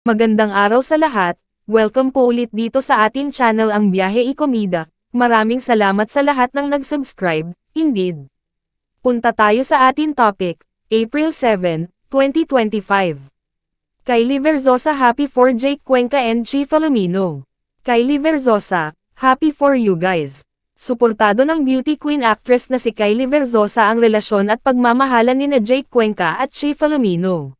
Magandang araw sa lahat, welcome po ulit dito sa ating channel ang Biyahe y Komida. Maraming salamat sa lahat ng nag-subscribe, indeed. Punta tayo sa ating topic, April 7, 2025. Kylie Verzosa happy for Jake Cuenca and Chi Filomeno. Kylie Verzosa, happy for you guys. Suportado ng beauty queen actress na si Kylie Verzosa ang relasyon at pagmamahalan ni Jake Cuenca at Chi Filomeno.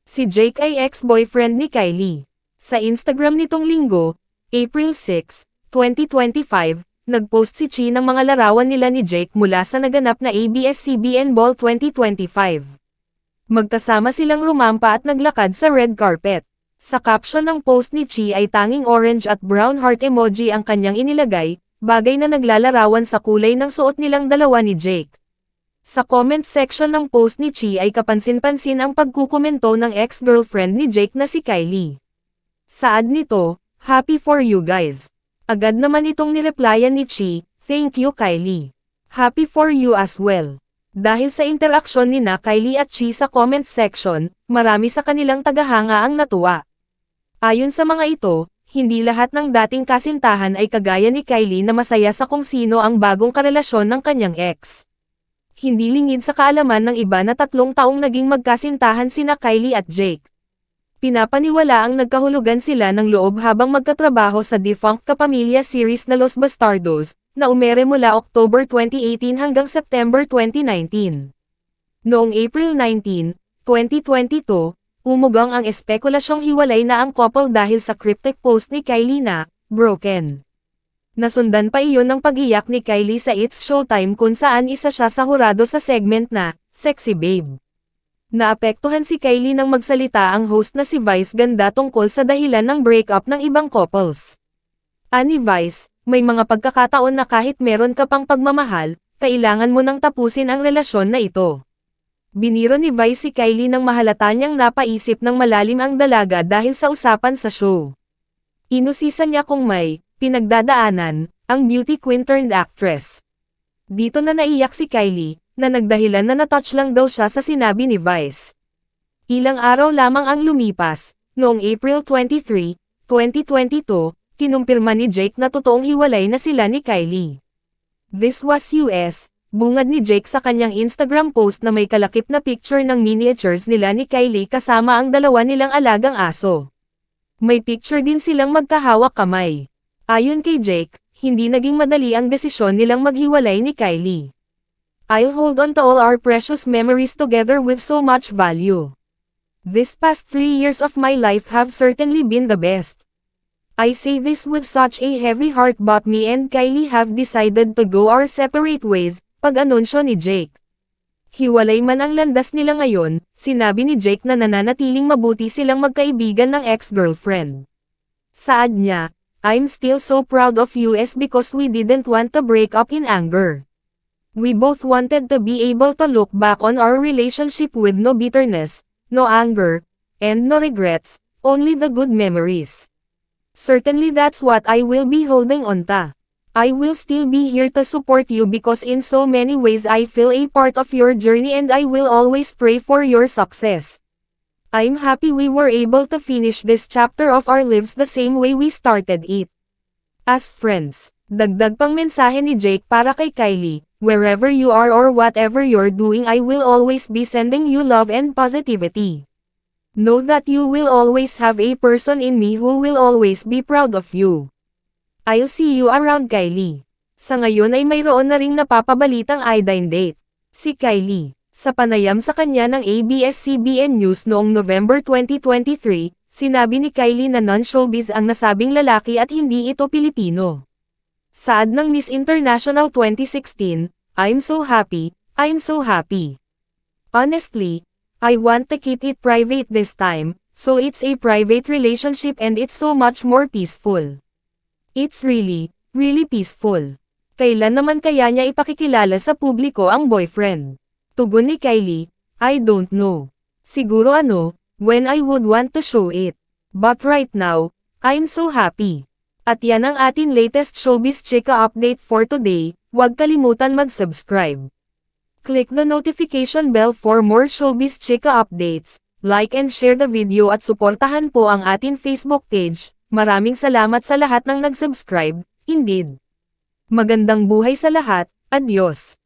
Si Jake ay ex-boyfriend ni Kylie. Sa Instagram nitong linggo, April 6, 2025, nagpost si Chi ng mga larawan nila ni Jake mula sa naganap na ABS-CBN Ball 2025. Magkasama silang rumampa at naglakad sa red carpet. Sa caption ng post ni Chi ay tanging orange at brown heart emoji ang kanyang inilagay, bagay na naglalarawan sa kulay ng suot nilang dalawa ni Jake. Sa comment section ng post ni Chi ay kapansin-pansin ang pagkukomento ng ex-girlfriend ni Jake na si Kylie. Saad nito, happy for you guys. Agad naman itong nireplyan ni Chi, thank you Kylie. Happy for you as well. Dahil sa interaksyon ni Kylie at Chi sa comment section, marami sa kanilang tagahanga ang natuwa. Ayon sa mga ito, hindi lahat ng dating kasintahan ay kagaya ni Kylie na masaya sa kung sino ang bagong karelasyon ng kanyang ex. Hindi lingid sa kaalaman ng iba na 3 taong naging magkasintahan sina Kylie at Jake. Pinapaniwala ang nagkahulugan sila ng loob habang magkatrabaho sa defunct kapamilya series na Los Bastardos, na umere mula October 2018 hanggang September 2019. Noong April 19, 2022, umugang ang espekulasyong hiwalay na ang couple dahil sa cryptic post ni Kylie na, broken. Nasundan pa iyon ng pag-iyak ni Kylie sa It's Showtime kung saan isa siya sa hurado sa segment na, Sexy Babe. Naapektuhan si Kylie nang magsalita ang host na si Vice Ganda tungkol sa dahilan ng breakup ng ibang couples. Ani Vice, may mga pagkakataon na kahit meron ka pang pagmamahal, kailangan mo nang tapusin ang relasyon na ito. Biniro ni Vice si Kylie nang mahalata niyang napaisip ng malalim ang dalaga dahil sa usapan sa show. Inusisa niya kung may pinagdadaanan ang beauty queen turned actress. Dito na naiyak si Kylie, na nagdahilan na natouch lang daw siya sa sinabi ni Vice. Ilang araw lamang ang lumipas, noong April 23, 2022, kinumpirma ni Jake na totoong hiwalay na sila ni Kylie. This was US, bungad ni Jake sa kanyang Instagram post na may kalakip na picture ng miniatures nila ni Kylie kasama ang dalawa nilang alagang aso. May picture din silang magkahawak kamay. Ayon kay Jake, hindi naging madali ang desisyon nilang maghiwalay ni Kylie. I'll hold on to all our precious memories together with so much value. This past 3 years of my life have certainly been the best. I say this with such a heavy heart but me and Kylie have decided to go our separate ways, pag-anunsyo ni Jake. Hiwalay man ang landas nila ngayon, sinabi ni Jake na nananatiling mabuti silang magkaibigan ng ex-girlfriend. Saad niya, I'm still so proud of us because we didn't want to break up in anger. We both wanted to be able to look back on our relationship with no bitterness, no anger, and no regrets, only the good memories. Certainly that's what I will be holding on to. I will still be here to support you because in so many ways I feel a part of your journey and I will always pray for your success. I'm happy we were able to finish this chapter of our lives the same way we started it. As friends, dagdag pang mensahe ni Jake para kay Kylie, wherever you are or whatever you're doing I will always be sending you love and positivity. Know that you will always have a person in me who will always be proud of you. I'll see you around Kylie. Sa ngayon ay mayroon na ring napapabalitang iodine date. Si Kylie. Sa panayam sa kanya ng ABS-CBN News noong November 2023, sinabi ni Kylie na non-showbiz ang nasabing lalaki at hindi ito Pilipino. Saad ng Miss International 2016, I'm so happy, I'm so happy. Honestly, I want to keep it private this time, so it's a private relationship and it's so much more peaceful. It's really, really peaceful. Kailan naman kaya niya ipakikilala sa publiko ang boyfriend? Tugon ni Kylie, I don't know. Siguro when I would want to show it. But right now, I'm so happy. At yan ang ating latest showbiz chika update for today, huwag kalimutan mag-subscribe. Click the notification bell for more showbiz chika updates. like and share the video at suportahan po ang atin Facebook page. Maraming salamat sa lahat ng nag-subscribe, indeed. Magandang buhay sa lahat, adios.